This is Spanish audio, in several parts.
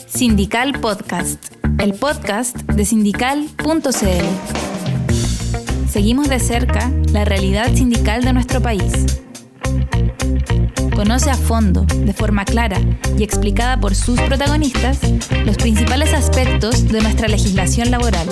Sindical Podcast, el podcast de sindical.cl. Seguimos de cerca la realidad sindical de nuestro país. Conoce a fondo, de forma clara y explicada por sus protagonistas, los principales aspectos de nuestra legislación laboral.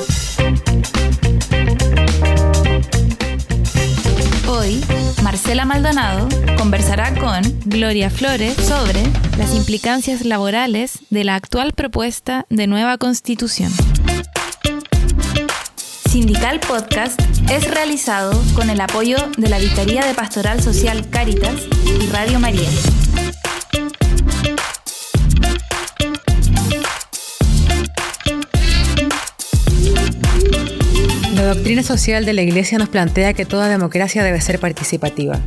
Hoy, Marcela Maldonado conversará con Gloria Flores sobre las implicancias laborales de la actual propuesta de nueva Constitución. Sindical Podcast es realizado con el apoyo de la Vicaría de Pastoral Social Cáritas y Radio María. La doctrina social de la Iglesia nos plantea que toda democracia debe ser participativa.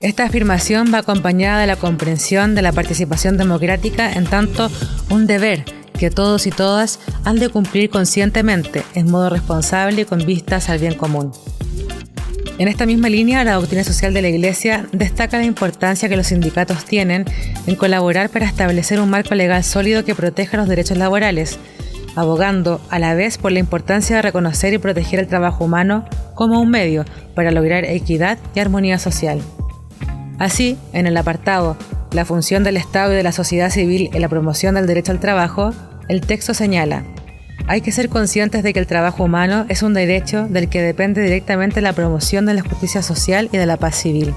Esta afirmación va acompañada de la comprensión de la participación democrática en tanto un deber que todos y todas han de cumplir conscientemente, en modo responsable y con vistas al bien común. En esta misma línea, la doctrina social de la Iglesia destaca la importancia que los sindicatos tienen en colaborar para establecer un marco legal sólido que proteja los derechos laborales, abogando a la vez por la importancia de reconocer y proteger el trabajo humano como un medio para lograr equidad y armonía social. Así, en el apartado La función del Estado y de la sociedad civil en la promoción del derecho al trabajo, el texto señala: hay que ser conscientes de que el trabajo humano es un derecho del que depende directamente la promoción de la justicia social y de la paz civil.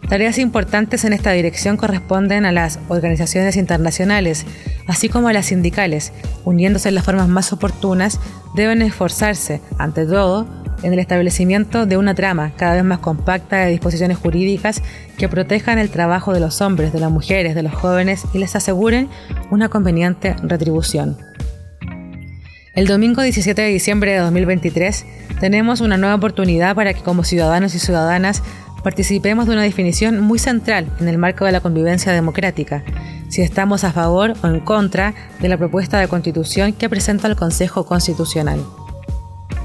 Tareas importantes en esta dirección corresponden a las organizaciones internacionales, así como a las sindicales, uniéndose en las formas más oportunas, deben esforzarse, ante todo, en el establecimiento de una trama cada vez más compacta de disposiciones jurídicas que protejan el trabajo de los hombres, de las mujeres, de los jóvenes y les aseguren una conveniente retribución. El domingo 17 de diciembre de 2023 tenemos una nueva oportunidad para que como ciudadanos y ciudadanas participemos de una definición muy central en el marco de la convivencia democrática, si estamos a favor o en contra de la propuesta de Constitución que presenta el Consejo Constitucional.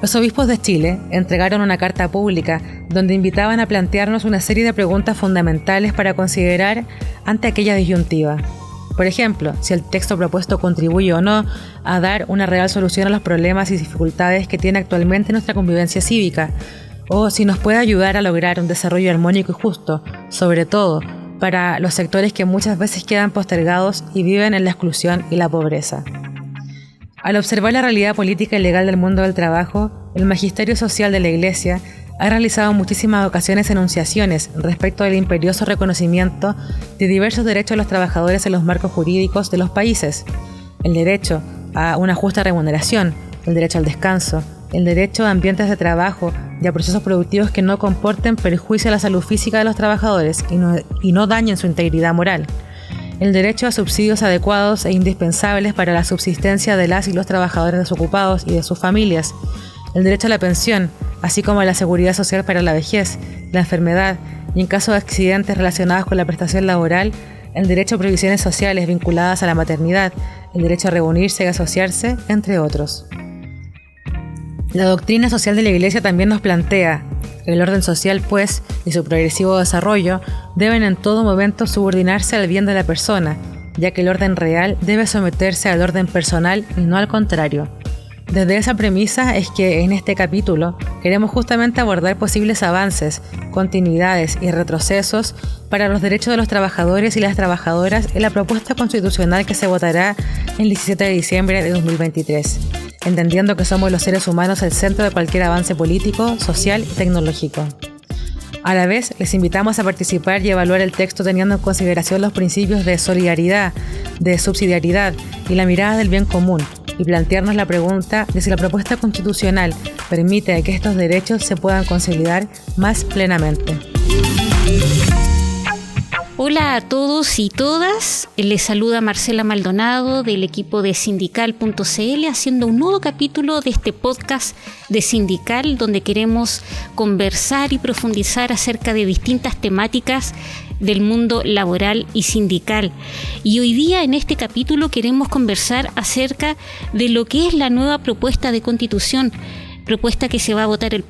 Los obispos de Chile entregaron una carta pública donde invitaban a plantearnos una serie de preguntas fundamentales para considerar ante aquella disyuntiva. Por ejemplo, si el texto propuesto contribuye o no a dar una real solución a los problemas y dificultades que tiene actualmente nuestra convivencia cívica, o si nos puede ayudar a lograr un desarrollo armónico y justo, sobre todo para los sectores que muchas veces quedan postergados y viven en la exclusión y la pobreza. Al observar la realidad política y legal del mundo del trabajo, el Magisterio Social de la Iglesia ha realizado en muchísimas ocasiones enunciaciones respecto del imperioso reconocimiento de diversos derechos de los trabajadores en los marcos jurídicos de los países: el derecho a una justa remuneración, el derecho al descanso, el derecho a ambientes de trabajo y a procesos productivos que no comporten perjuicio a la salud física de los trabajadores y no dañen su integridad moral, el derecho a subsidios adecuados e indispensables para la subsistencia de las y los trabajadores desocupados y de sus familias, el derecho a la pensión, así como a la seguridad social para la vejez, la enfermedad y en caso de accidentes relacionados con la prestación laboral, el derecho a previsiones sociales vinculadas a la maternidad, el derecho a reunirse y asociarse, entre otros. La doctrina social de la Iglesia también nos plantea que el orden social, pues, y su progresivo desarrollo deben en todo momento subordinarse al bien de la persona, ya que el orden real debe someterse al orden personal y no al contrario. Desde esa premisa es que en este capítulo queremos justamente abordar posibles avances, continuidades y retrocesos para los derechos de los trabajadores y las trabajadoras en la propuesta constitucional que se votará el 17 de diciembre de 2023, entendiendo que somos los seres humanos el centro de cualquier avance político, social y tecnológico. A la vez, les invitamos a participar y evaluar el texto teniendo en consideración los principios de solidaridad, de subsidiariedad y la mirada del bien común, y plantearnos la pregunta de si la propuesta constitucional permite que estos derechos se puedan consolidar más plenamente. Hola a todos y todas, les saluda Marcela Maldonado del equipo de sindical.cl haciendo un nuevo capítulo de este podcast de Sindical donde queremos conversar y profundizar acerca de distintas temáticas del mundo laboral y sindical. Y hoy día en este capítulo queremos conversar acerca de lo que es la nueva propuesta de Constitución, propuesta que se va a votar en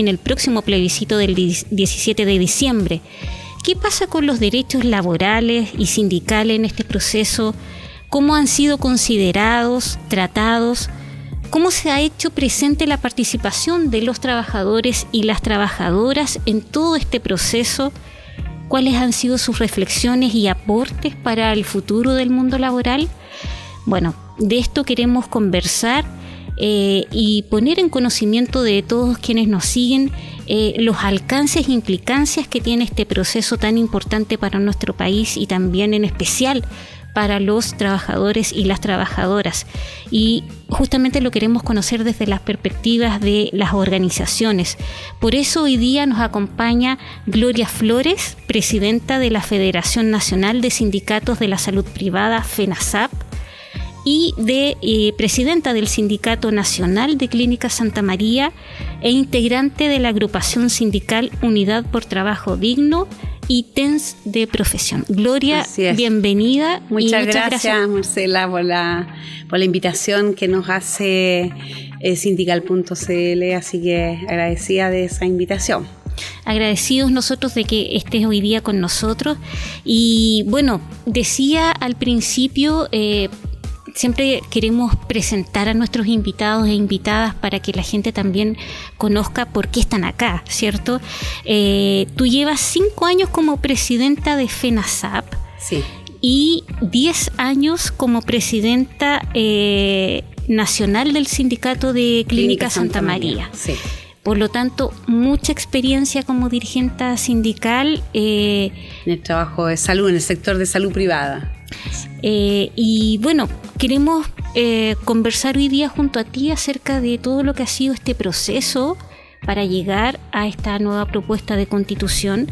el próximo plebiscito del 17 de diciembre. ¿Qué pasa con los derechos laborales y sindicales en este proceso? ¿Cómo han sido considerados, tratados? ¿Cómo se ha hecho presente la participación de los trabajadores y las trabajadoras en todo este proceso? ¿Cuáles han sido sus reflexiones y aportes para el futuro del mundo laboral? Bueno, de esto queremos conversar y poner en conocimiento de todos quienes nos siguen los alcances e implicancias que tiene este proceso tan importante para nuestro país y también en especial para los trabajadores y las trabajadoras. Y justamente lo queremos conocer desde las perspectivas de las organizaciones. Por eso hoy día nos acompaña Gloria Flores, presidenta de la Federación Nacional de Sindicatos de la Salud Privada, FENASAP, y presidenta del Sindicato Nacional de Clínicas Santa María e integrante de la agrupación sindical Unidad por Trabajo Digno y TENS de Profesión. Gloria, bienvenida. Muchas gracias, Marcela, por la invitación que nos hace sindical.cl, así que agradecida de esa invitación. Agradecidos nosotros de que estés hoy día con nosotros. Y bueno, decía al principio, siempre queremos presentar a nuestros invitados e invitadas para que la gente también conozca por qué están acá, ¿cierto? Tú llevas 5 años como presidenta de FENASAP. Sí. Y 10 años como presidenta nacional del Sindicato de Clínicas Santa María. Sí. Por lo tanto, mucha experiencia como dirigente sindical. En el trabajo de salud, en el sector de salud privada. Y bueno, queremos conversar hoy día junto a ti acerca de todo lo que ha sido este proceso para llegar a esta nueva propuesta de constitución.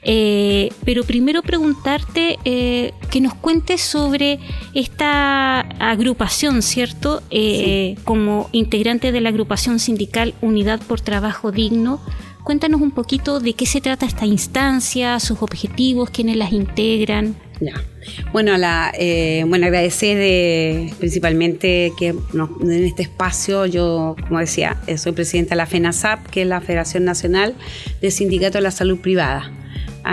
Pero primero preguntarte que nos cuentes sobre esta agrupación, ¿cierto? Sí. Como integrante de la agrupación sindical Unidad por Trabajo Digno, cuéntanos un poquito de qué se trata esta instancia, sus objetivos, quiénes las integran. Ya. Bueno, agradecer principalmente que en este espacio, yo, como decía, soy presidenta de la FENASAP, que es la Federación Nacional de Sindicatos de la Salud Privada.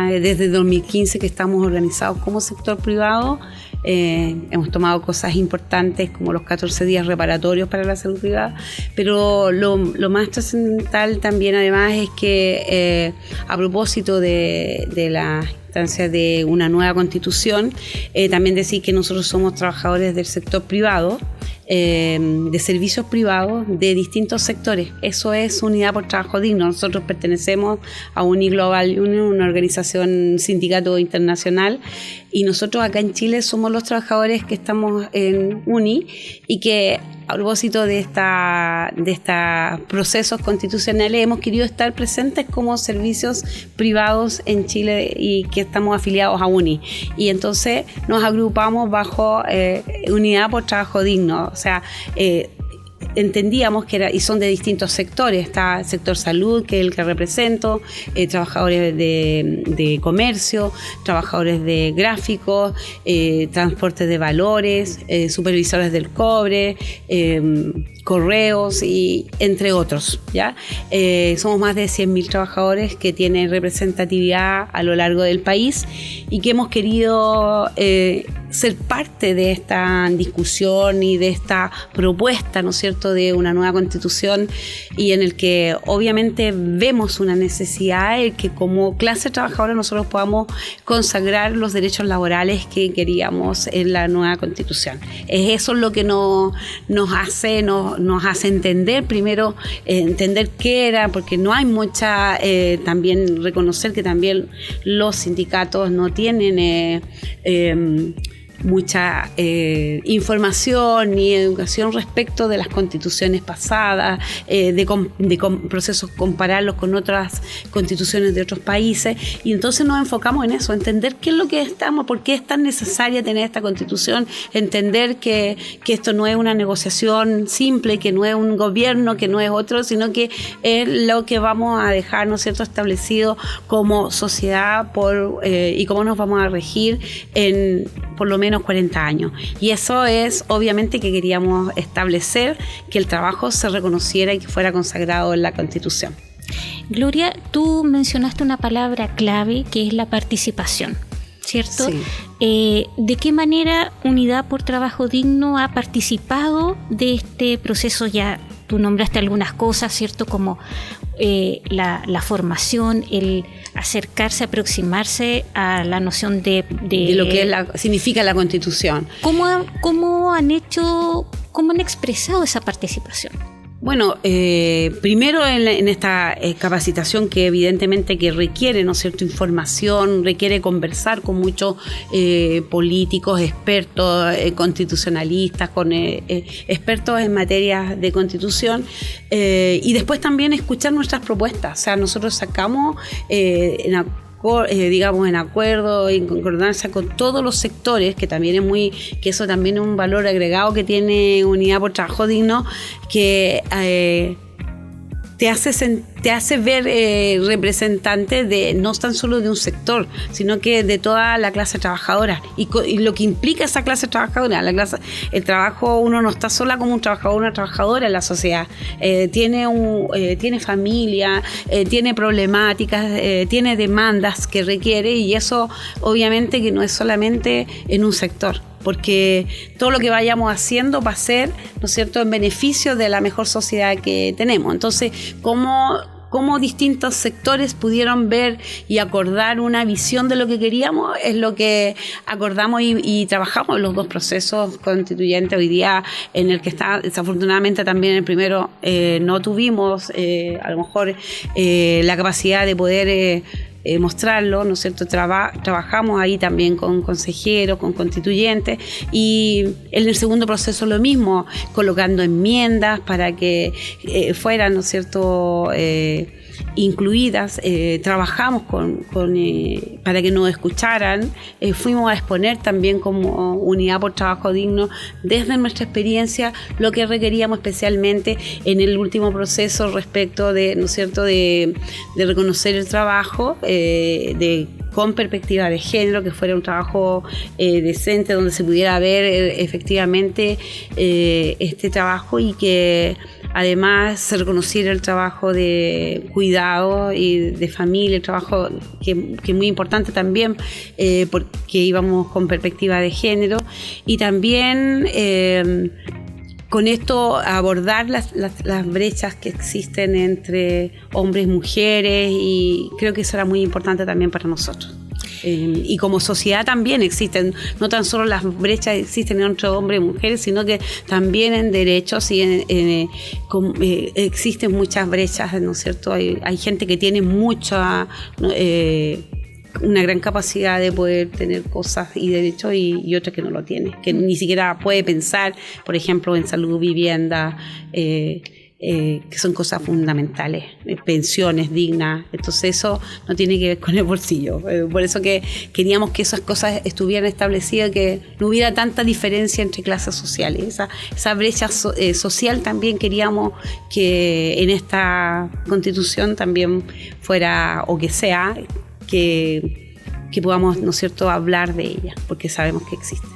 Desde 2015 que estamos organizados como sector privado, hemos tomado cosas importantes como los 14 días reparatorios para la salud privada, pero lo más trascendental también además es que a propósito de la instancia de una nueva constitución, también decir que nosotros somos trabajadores del sector privado, de servicios privados de distintos sectores. Eso es Unidad por Trabajo Digno. Nosotros pertenecemos a Uni Global Union, una organización sindicato internacional, y nosotros acá en Chile somos los trabajadores que estamos en Uni y que a propósito de estos procesos constitucionales hemos querido estar presentes como servicios privados en Chile y que estamos afiliados a UNI. Y entonces nos agrupamos bajo Unidad por Trabajo Digno. O sea, entendíamos que y son de distintos sectores. Está el sector salud, que es el que represento, trabajadores de comercio, trabajadores de gráficos, transportes de valores, supervisores del cobre, correos y entre otros, ¿ya? Somos más de 100.000 trabajadores que tienen representatividad a lo largo del país y que hemos querido ser parte de esta discusión y de esta propuesta, ¿no es cierto?, de una nueva constitución, y en el que obviamente vemos una necesidad de que como clase trabajadora nosotros podamos consagrar los derechos laborales que queríamos en la nueva constitución. Eso es lo que nos hace entender, primero entender qué era, porque no hay mucha, también reconocer que también los sindicatos no tienen mucha información ni educación respecto de las constituciones pasadas, de procesos, compararlos con otras constituciones de otros países, y entonces nos enfocamos en eso, entender qué es lo que estamos, por qué es tan necesaria tener esta constitución, entender que esto no es una negociación simple, que no es un gobierno, que no es otro, sino que es lo que vamos a dejar, ¿no es cierto?, establecido como sociedad y cómo nos vamos a regir en por lo menos 40 años. Y eso es obviamente que queríamos establecer que el trabajo se reconociera y que fuera consagrado en la Constitución. Gloria, tú mencionaste una palabra clave que es la participación, ¿cierto? Sí. ¿De qué manera Unidad por Trabajo Digno ha participado de este proceso? Ya tú nombraste algunas cosas, ¿cierto? Como la formación, el acercarse, aproximarse a la noción de lo que significa la Constitución. ¿Cómo han expresado esa participación? Bueno, primero en esta capacitación que evidentemente que requiere, ¿no es cierto?, información, requiere conversar con muchos políticos, expertos, constitucionalistas, con expertos en materia de constitución, y después también escuchar nuestras propuestas. O sea, nosotros sacamos digamos, en acuerdo, en concordancia con todos los sectores, que eso también es un valor agregado que tiene Unidad por Trabajo Digno, que te hace ver representante de no tan solo de un sector, sino que de toda la clase trabajadora y lo que implica esa clase trabajadora. El trabajo, uno no está sola como un trabajador, una trabajadora en la sociedad. Tiene familia, tiene problemáticas, tiene demandas que requiere, y eso obviamente que no es solamente en un sector, porque todo lo que vayamos haciendo va a ser, ¿no es cierto?, en beneficio de la mejor sociedad que tenemos. Entonces, cómo distintos sectores pudieron ver y acordar una visión de lo que queríamos, es lo que acordamos y trabajamos en los dos procesos constituyentes hoy día, en el que está, desafortunadamente también el primero no tuvimos a lo mejor la capacidad de poder mostrarlo, ¿no es cierto? Trabajamos ahí también con consejeros, con constituyentes, y en el segundo proceso lo mismo, colocando enmiendas para que fueran, ¿no es cierto?, incluidas. Trabajamos para que nos escucharan, fuimos a exponer también como Unidad por Trabajo Digno desde nuestra experiencia lo que requeríamos, especialmente en el último proceso respecto de, ¿no es cierto?, de reconocer el trabajo con perspectiva de género, que fuera un trabajo decente, donde se pudiera ver efectivamente este trabajo, y que además se reconociera el trabajo de cuidado y de familia, el trabajo que es muy importante también, porque íbamos con perspectiva de género, y también con esto abordar las brechas que existen entre hombres y mujeres, y creo que eso era muy importante también para nosotros. Y como sociedad también existen, no tan solo las brechas existen entre hombres y mujeres, sino que también en derechos y existen muchas brechas, ¿no es cierto? Hay gente que tiene una gran capacidad de poder tener cosas y derechos, y otra que no lo tiene, que ni siquiera puede pensar, por ejemplo, en salud, vivienda, que son cosas fundamentales, pensiones dignas. Entonces eso no tiene que ver con el bolsillo. Por eso que queríamos que esas cosas estuvieran establecidas, que no hubiera tanta diferencia entre clases sociales. Esa brecha social también queríamos que en esta Constitución también fuera, o que sea, que podamos, ¿no es cierto?, hablar de ella, porque sabemos que existe.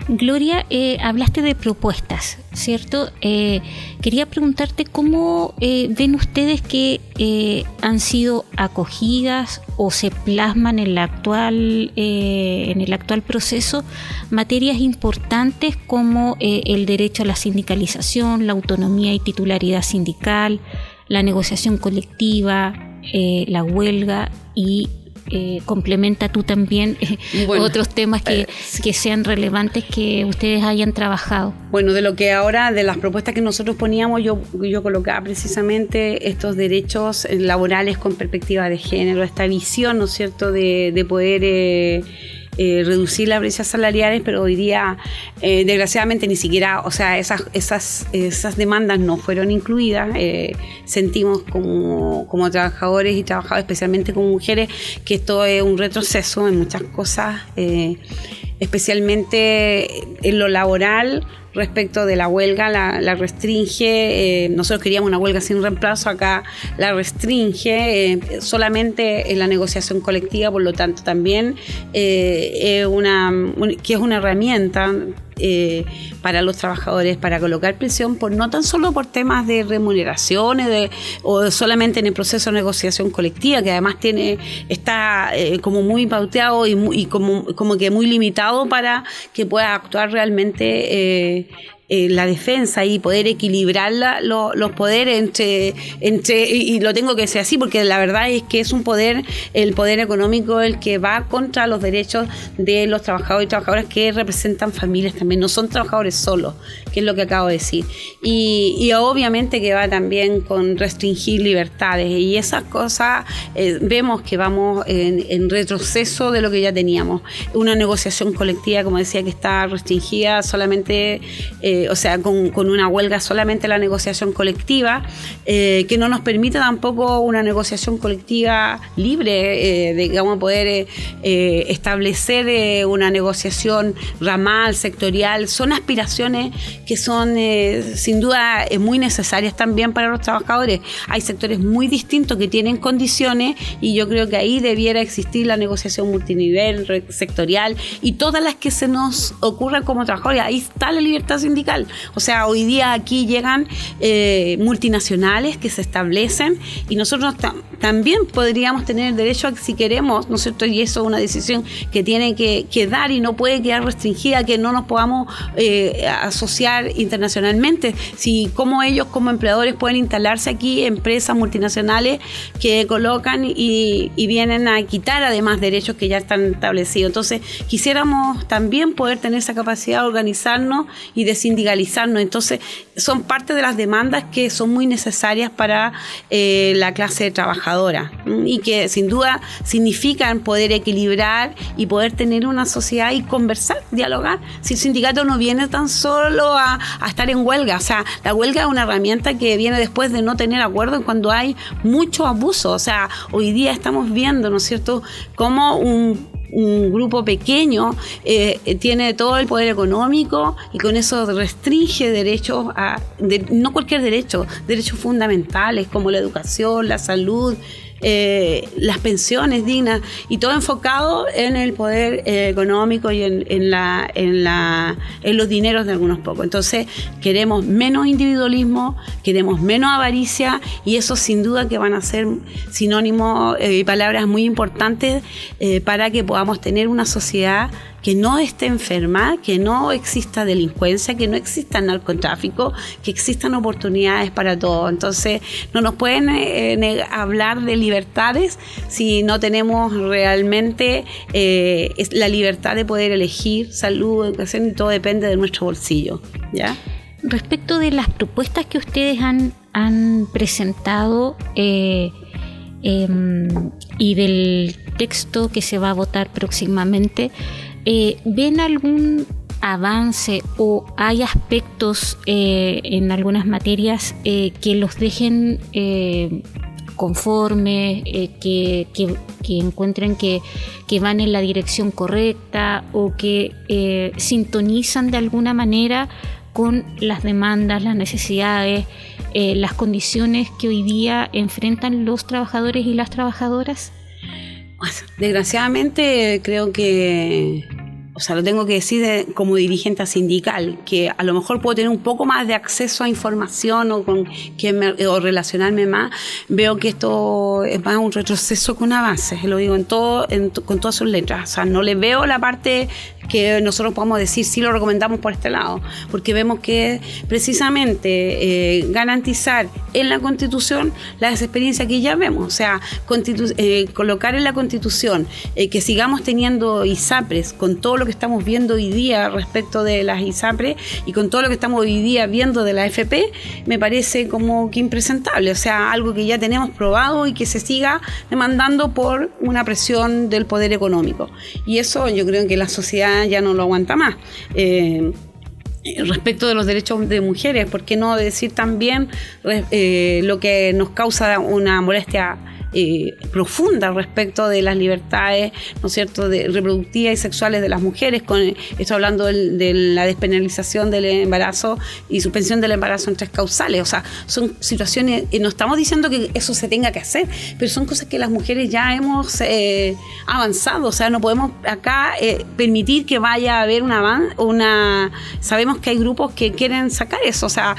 Gloria, hablaste de propuestas, ¿cierto? Quería preguntarte cómo ven ustedes que han sido acogidas o se plasman en el actual proceso materias importantes como el derecho a la sindicalización, la autonomía y titularidad sindical, la negociación colectiva, la huelga, y complementa tú también otros temas que sean relevantes que ustedes hayan trabajado. Bueno, de las propuestas que nosotros poníamos, yo colocaba precisamente estos derechos laborales con perspectiva de género, esta visión, ¿no es cierto?, de poder reducir las brechas salariales, pero hoy día desgraciadamente ni siquiera, o sea, esas demandas no fueron incluidas. Sentimos como trabajadores y trabajadoras, especialmente como mujeres, que esto es un retroceso en muchas cosas, especialmente en lo laboral. respecto de la huelga, la restringe. Nosotros queríamos una huelga sin reemplazo, acá la restringe solamente en la negociación colectiva, por lo tanto también que es una herramienta para los trabajadores para colocar presión, no tan solo por temas de remuneraciones o solamente en el proceso de negociación colectiva, que además está como muy pauteado y como que muy limitado para que pueda actuar realmente la defensa y poder equilibrar los poderes entre y lo tengo que decir así porque la verdad es que es el poder económico el que va contra los derechos de los trabajadores y trabajadoras que representan familias también, no son trabajadores solos, que es lo que acabo de decir, y obviamente que va también con restringir libertades y esas cosas. Vemos que vamos en retroceso de lo que ya teníamos, una negociación colectiva, como decía, que está restringida solamente con una huelga solamente la negociación colectiva, que no nos permite tampoco una negociación colectiva libre, digamos, poder establecer una negociación ramal, sectorial. Son aspiraciones que son sin duda muy necesarias también para los trabajadores. Hay sectores muy distintos que tienen condiciones y yo creo que ahí debiera existir la negociación multinivel, sectorial y todas las que se nos ocurran como trabajadores. Ahí está la libertad sindical. O sea, hoy día aquí llegan multinacionales que se establecen y nosotros también podríamos tener el derecho a, si queremos, ¿no es cierto? Y eso es una decisión que tiene que dar y no puede quedar restringida, que no nos podamos asociar internacionalmente. Si como ellos como empleadores pueden instalarse aquí empresas multinacionales que colocan y vienen a quitar además derechos que ya están establecidos. Entonces quisiéramos también poder tener esa capacidad de organizarnos y de sindicalizarnos. Entonces son parte de las demandas que son muy necesarias para la clase trabajadora y que sin duda significan poder equilibrar y poder tener una sociedad y conversar, dialogar. Si el sindicato no viene tan solo a estar en huelga, o sea, la huelga es una herramienta que viene después de no tener acuerdo cuando hay mucho abuso. O sea, hoy día estamos viendo, ¿no es cierto?, cómo un grupo pequeño tiene todo el poder económico y con eso restringe derechos, no cualquier derecho, derechos fundamentales como la educación, la salud, las pensiones dignas, y todo enfocado en el poder económico y en los dineros de algunos pocos. Entonces queremos menos individualismo, queremos menos avaricia, y eso sin duda que van a ser sinónimos y palabras muy importantes para que podamos tener una sociedad que no esté enferma, que no exista delincuencia, que no exista narcotráfico, que existan oportunidades para todos. Entonces, no nos pueden hablar de libertades si no tenemos realmente la libertad de poder elegir salud, educación, y todo depende de nuestro bolsillo, ¿ya? Respecto de las propuestas que ustedes han presentado y del texto que se va a votar próximamente, ¿ven algún avance o hay aspectos en algunas materias que los dejen conformes, que encuentren que van en la dirección correcta o que sintonizan de alguna manera con las demandas, las necesidades, las condiciones que hoy día enfrentan los trabajadores y las trabajadoras? Desgraciadamente creo que, lo tengo que decir como dirigente sindical, que a lo mejor puedo tener un poco más de acceso a información o relacionarme más. Veo que esto es más un retroceso que un avance, lo digo con todas sus letras. O sea, no le veo la parte que nosotros podamos decir sí lo recomendamos por este lado, porque vemos que precisamente garantizar en la Constitución las experiencias que ya vemos, o sea, colocar en la Constitución que sigamos teniendo ISAPRES con todo lo que estamos viendo hoy día respecto de las ISAPRES y con todo lo que estamos hoy día viendo de la AFP, me parece como que impresentable, o sea, algo que ya tenemos probado y que se siga demandando por una presión del poder económico, y eso yo creo que la sociedad ya no lo aguanta más. Respecto de los derechos de mujeres, ¿por qué no decir también lo que nos causa una molestia profunda respecto de las libertades, ¿no es cierto?, reproductivas y sexuales de las mujeres. Estoy hablando de la despenalización del embarazo y suspensión del embarazo en 3 causales. O sea, son situaciones, no estamos diciendo que eso se tenga que hacer, pero son cosas que las mujeres ya hemos avanzado. O sea, no podemos acá permitir que vaya a haber sabemos que hay grupos que quieren sacar eso, o sea,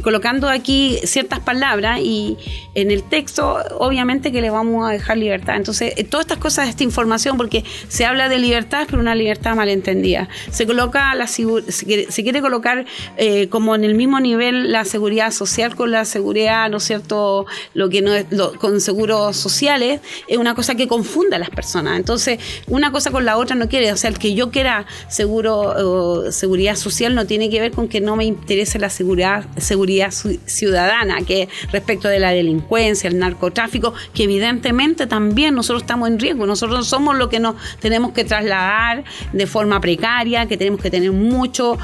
colocando aquí ciertas palabras y en el texto obviamente que le vamos a dejar libertad. Entonces, todas estas cosas, esta información, porque se habla de libertad, pero una libertad malentendida. Se quiere colocar como en el mismo nivel la seguridad social con la seguridad, ¿no es cierto?, lo que no es con seguros sociales, es una cosa que confunde a las personas. Entonces, una cosa con la otra no quiere, o sea, el que yo quiera seguridad social no tiene que ver con que no me interese la seguridad ciudadana, que respecto de la delincuencia, el narcotráfico, que evidentemente también nosotros estamos en riesgo. Nosotros somos los que nos tenemos que trasladar de forma precaria, que tenemos que tener mucho,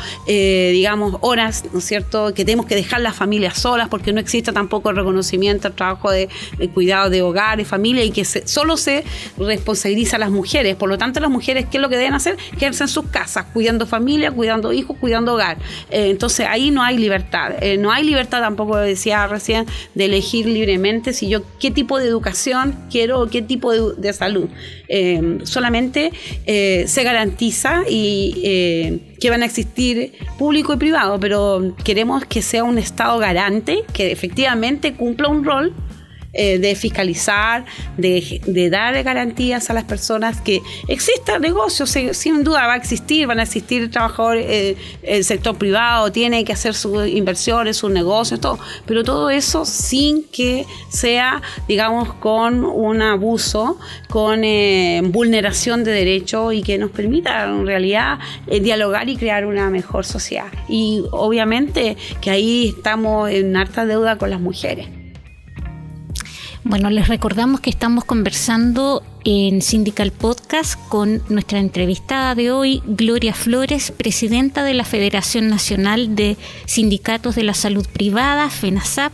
horas, ¿no es cierto?, que tenemos que dejar las familias solas porque no existe tampoco el reconocimiento al trabajo de cuidado de hogar y familia, y que solo se responsabiliza a las mujeres. Por lo tanto, las mujeres, ¿qué es lo que deben hacer? Quedarse en sus casas, cuidando familia, cuidando hijos, cuidando hogar. Entonces ahí no hay libertad. No hay libertad tampoco, decía recién, de elegir libremente si yo qué tipo de educación quiero o qué tipo de salud. Solamente se garantiza que van a existir público y privado, pero queremos que sea un Estado garante, que efectivamente cumpla un rol de fiscalizar, de dar garantías a las personas, que exista negocio, sin duda va a existir, van a existir trabajadores, el sector privado tiene que hacer sus inversiones, sus negocios, todo, pero todo eso sin que sea, digamos, con un abuso, con vulneración de derechos, y que nos permita en realidad dialogar y crear una mejor sociedad. Y obviamente que ahí estamos en harta deuda con las mujeres. Bueno, les recordamos que estamos conversando en Sindical Podcast con nuestra entrevistada de hoy, Gloria Flores, presidenta de la Federación Nacional de Sindicatos de la Salud Privada, FENASAP,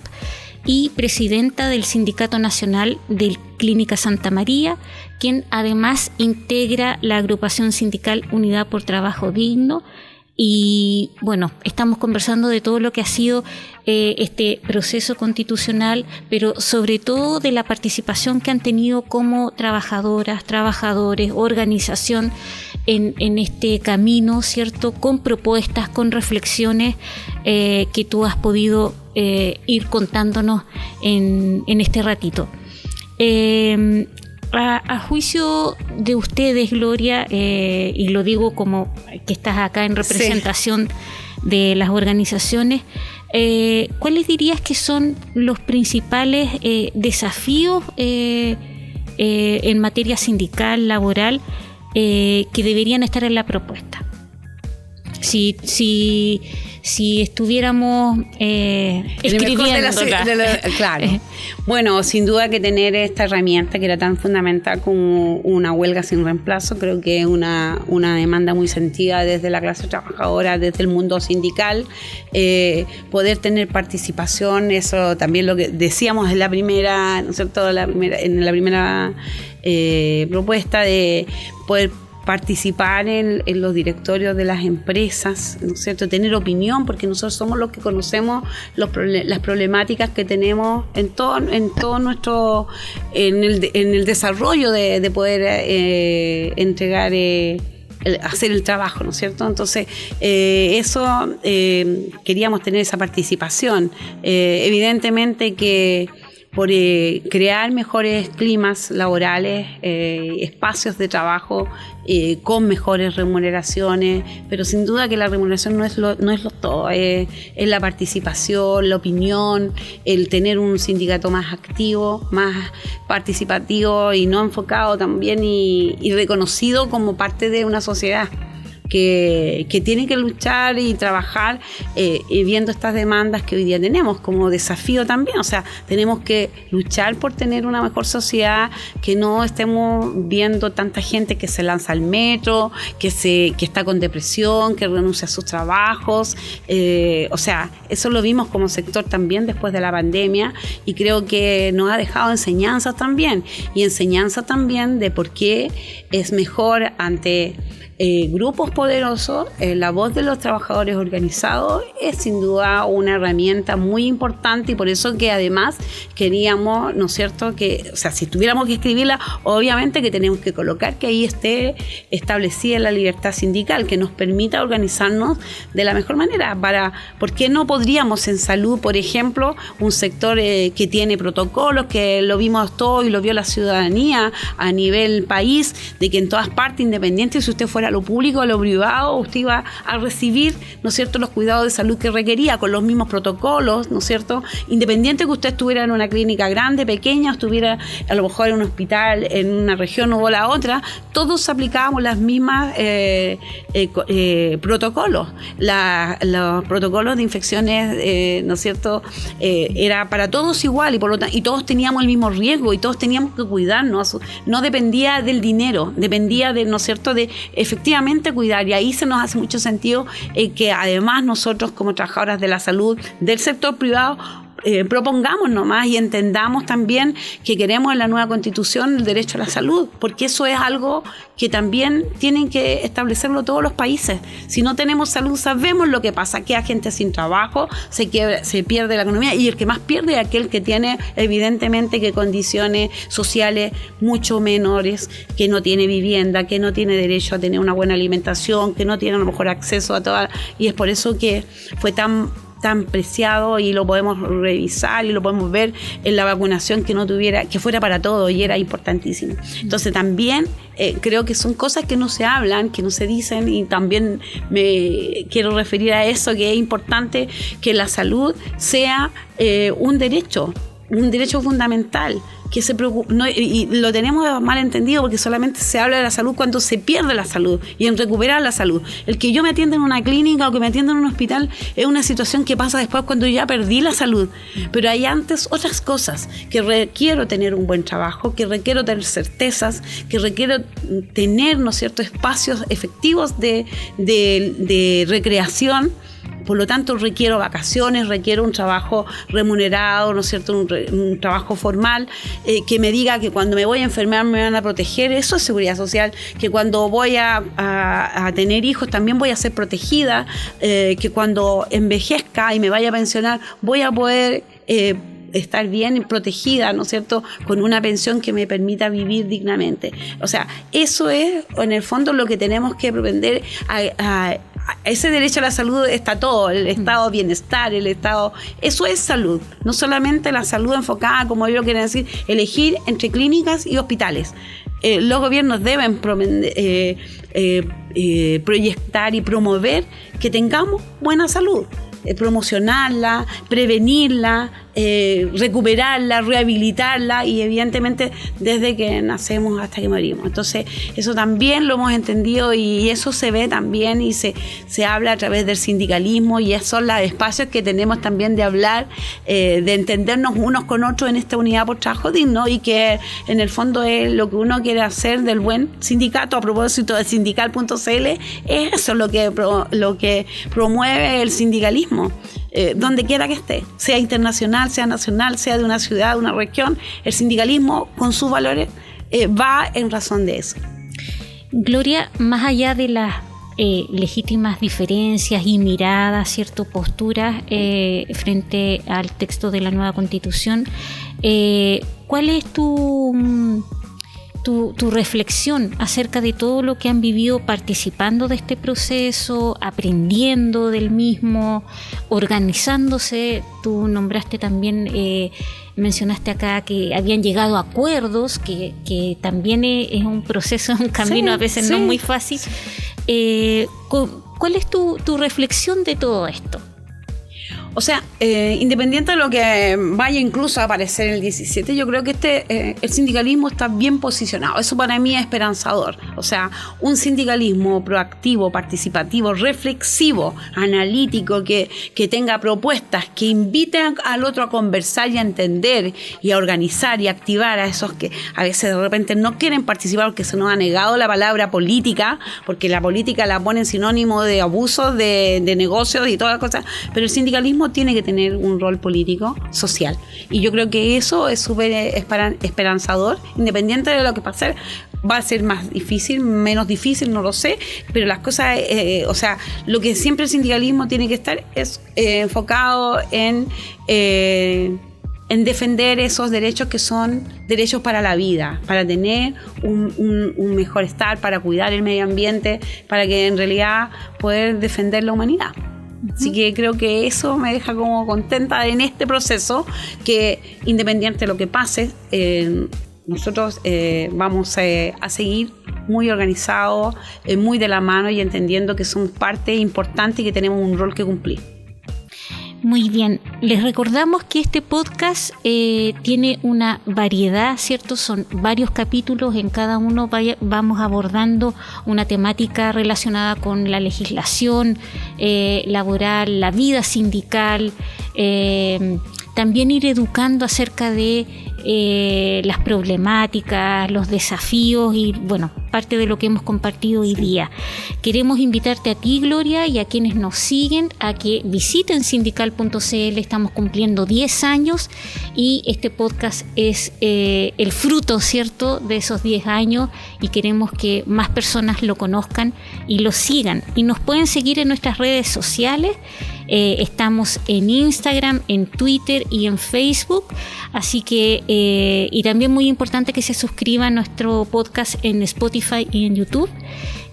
y presidenta del Sindicato Nacional de Clínica Santa María, quien además integra la agrupación sindical Unidad por Trabajo Digno. Y bueno, estamos conversando de todo lo que ha sido este proceso constitucional, pero sobre todo de la participación que han tenido como trabajadoras, trabajadores, organización en este camino, ¿cierto? Con propuestas, con reflexiones que tú has podido ir contándonos en este ratito. A juicio de ustedes, Gloria, y lo digo como que estás acá en representación de las organizaciones, ¿cuáles dirías que son los principales desafíos en materia sindical, laboral, que deberían estar en la propuesta? Si estuviéramos escribiendo. Claro. Bueno, sin duda que tener esta herramienta que era tan fundamental como una huelga sin reemplazo, creo que es una demanda muy sentida desde la clase trabajadora, desde el mundo sindical, poder tener participación, eso también lo que decíamos en la primera, ¿no es cierto?, en la primera propuesta, de poder participar en los directorios de las empresas, ¿no es cierto?, tener opinión, porque nosotros somos los que conocemos las problemáticas que tenemos en todo nuestro, en el desarrollo de poder entregar, hacer el trabajo, ¿no es cierto? Entonces, queríamos tener esa participación. Evidentemente que por crear mejores climas laborales, espacios de trabajo con mejores remuneraciones, pero sin duda que la remuneración no es lo todo, es la participación, la opinión, el tener un sindicato más activo, más participativo y no enfocado también y reconocido como parte de una sociedad. que tiene que luchar y trabajar viendo estas demandas que hoy día tenemos como desafío también. O sea, tenemos que luchar por tener una mejor sociedad, que no estemos viendo tanta gente que se lanza al metro, que está con depresión, que renuncia a sus trabajos. O sea, eso lo vimos como sector también después de la pandemia, y creo que nos ha dejado enseñanzas también, y enseñanza también de por qué es mejor ante grupos poderosos, la voz de los trabajadores organizados es sin duda una herramienta muy importante, y por eso que además queríamos, ¿no es cierto?, que, o sea, si tuviéramos que escribirla, obviamente que tenemos que colocar que ahí esté establecida la libertad sindical, que nos permita organizarnos de la mejor manera. ¿Por qué no podríamos en salud, por ejemplo, un sector que tiene protocolos, que lo vimos todo y lo vio la ciudadanía a nivel país, de que en todas partes, independiente si usted fuera a lo público o a lo privado, usted iba a recibir, ¿no es cierto?, los cuidados de salud que requería, con los mismos protocolos, ¿no es cierto?, independiente que usted estuviera en una clínica grande, pequeña, o estuviera a lo mejor en un hospital en una región o la otra, todos aplicábamos las mismas protocolos. Los protocolos de infecciones, ¿no es cierto?, era para todos igual, y por lo tanto, y todos teníamos el mismo riesgo, y todos teníamos que cuidarnos. No dependía del dinero, dependía de, ¿no es cierto?, de efectivamente cuidar. Y ahí se nos hace mucho sentido que además nosotros, como trabajadoras de la salud del sector privado, propongamos nomás y entendamos también que queremos en la nueva Constitución el derecho a la salud, porque eso es algo que también tienen que establecerlo todos los países. Si no tenemos salud, sabemos lo que pasa, que hay gente sin trabajo, se pierde la economía, y el que más pierde es aquel que tiene evidentemente que condiciones sociales mucho menores, que no tiene vivienda, que no tiene derecho a tener una buena alimentación, que no tiene a lo mejor acceso a toda, y es por eso que fue tan preciado, y lo podemos revisar y lo podemos ver en la vacunación, que fuera para todo, y era importantísimo. Entonces también creo que son cosas que no se hablan, que no se dicen, y también me quiero referir a eso, que es importante que la salud sea un derecho fundamental, que se preocupa, no, y lo tenemos mal entendido, porque solamente se habla de la salud cuando se pierde la salud y en recuperar la salud. El que yo me atienda en una clínica o que me atienda en un hospital es una situación que pasa después, cuando ya perdí la salud. Pero hay antes otras cosas, que requiero tener un buen trabajo, que requiero tener certezas, que requiero tener, ¿no es cierto?, espacios efectivos de recreación. Por lo tanto, requiero vacaciones, requiero un trabajo remunerado, ¿no es cierto?, un trabajo formal, que me diga que cuando me voy a enfermar me van a proteger. Eso es seguridad social. Que cuando voy a tener hijos también voy a ser protegida, que cuando envejezca y me vaya a pensionar voy a poder estar bien protegida, ¿no es cierto?, con una pensión que me permita vivir dignamente. O sea, eso es en el fondo lo que tenemos que propender a ese derecho a la salud. Está todo, el estado de bienestar, el estado, eso es salud, no solamente la salud enfocada, como yo quiero decir, elegir entre clínicas y hospitales. Los gobiernos deben proyectar y promover que tengamos buena salud, promocionarla, prevenirla, recuperarla, rehabilitarla, y evidentemente desde que nacemos hasta que morimos. Entonces eso también lo hemos entendido, y eso se ve también y se habla a través del sindicalismo, y esos son los espacios que tenemos también de hablar, de entendernos unos con otros en esta unidad por trabajo digno, y que en el fondo es lo que uno quiere hacer del buen sindicato. A propósito de sindical.cl, es eso lo que promueve el sindicalismo. Donde quiera que esté, sea internacional, sea nacional, sea de una ciudad, de una región, el sindicalismo con sus valores va en razón de eso. Gloria, más allá de las legítimas diferencias y miradas, cierto, posturas frente al texto de la nueva Constitución, ¿cuál es tu reflexión acerca de todo lo que han vivido participando de este proceso, aprendiendo del mismo, organizándose? Tú nombraste también, mencionaste acá que habían llegado a acuerdos, que también es un proceso, un camino a veces no muy fácil. ¿Cuál es tu reflexión de todo esto? O sea, independiente de lo que vaya incluso a aparecer el 17, yo creo que el sindicalismo está bien posicionado. Eso para mí es esperanzador. O sea, un sindicalismo proactivo, participativo, reflexivo, analítico, que tenga propuestas, que invite al otro a conversar y a entender y a organizar y a activar a esos que a veces de repente no quieren participar porque se nos ha negado la palabra política, porque la política la ponen sinónimo de abusos, de negocios y todas las cosas, pero el sindicalismo tiene que tener un rol político, social. Y yo creo que eso es súper esperanzador, independiente de lo que pase. Va a ser más difícil, menos difícil, no lo sé, pero las cosas, o sea, lo que siempre el sindicalismo tiene que estar es enfocado en defender esos derechos que son derechos para la vida, para tener un mejor estar, para cuidar el medio ambiente, para que en realidad poder defender la humanidad. Así que creo que eso me deja como contenta en este proceso, que independiente de lo que pase, nosotros vamos a seguir muy organizados, muy de la mano y entendiendo que somos parte importante y que tenemos un rol que cumplir. Muy bien, les recordamos que este podcast tiene una variedad, ¿cierto? Son varios capítulos, en cada uno vamos abordando una temática relacionada con la legislación laboral, la vida sindical, también ir educando acerca de las problemáticas, los desafíos y, bueno, parte de lo que hemos compartido hoy día. Queremos invitarte a ti, Gloria, y a quienes nos siguen a que visiten sindical.cl. Estamos cumpliendo 10 años y este podcast es el fruto, ¿cierto?, de esos 10 años, y queremos que más personas lo conozcan y lo sigan. Y nos pueden seguir en nuestras redes sociales. Estamos en Instagram, en Twitter y en Facebook, así que y también muy importante que se suscriban a nuestro podcast en Spotify y en YouTube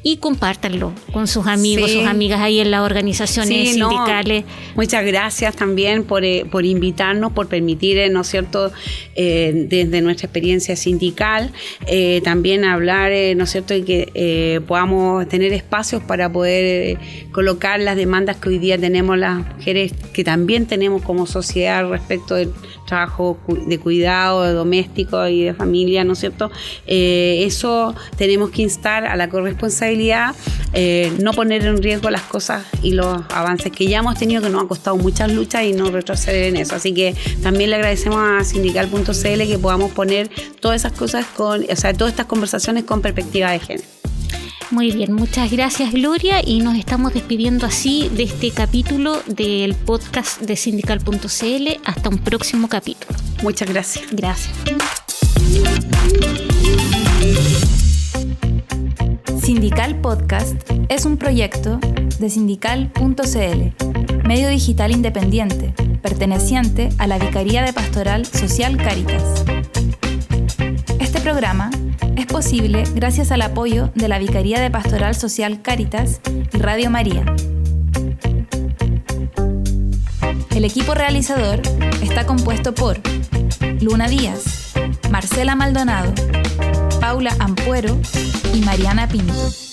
y compártanlo con sus amigos, sus amigas ahí en las organizaciones sindicales. Muchas gracias también por invitarnos, por permitir, ¿no es cierto?, desde nuestra experiencia sindical, también hablar, ¿no es cierto?, y que podamos tener espacios para poder colocar las demandas que hoy día tenemos las mujeres, que también tenemos como sociedad respecto del trabajo de cuidado, de doméstico y de familia, ¿no es cierto? Eso tenemos que instar a la corresponsabilidad, no poner en riesgo las cosas y los avances que ya hemos tenido, que nos ha costado muchas luchas, y no retroceder en eso. Así que también le agradecemos a sindical.cl que podamos poner todas esas cosas todas estas conversaciones con perspectiva de género. Muy bien, muchas gracias, Gloria, y nos estamos despidiendo así de este capítulo del podcast de sindical.cl. Hasta un próximo capítulo. Muchas gracias. Gracias. Sindical Podcast es un proyecto de sindical.cl, medio digital independiente, perteneciente a la Vicaría de Pastoral Social Cáritas. Este programa es posible gracias al apoyo de la Vicaría de Pastoral Social Cáritas y Radio María. El equipo realizador está compuesto por Luna Díaz, Marcela Maldonado, Paula Ampuero y Mariana Pinto.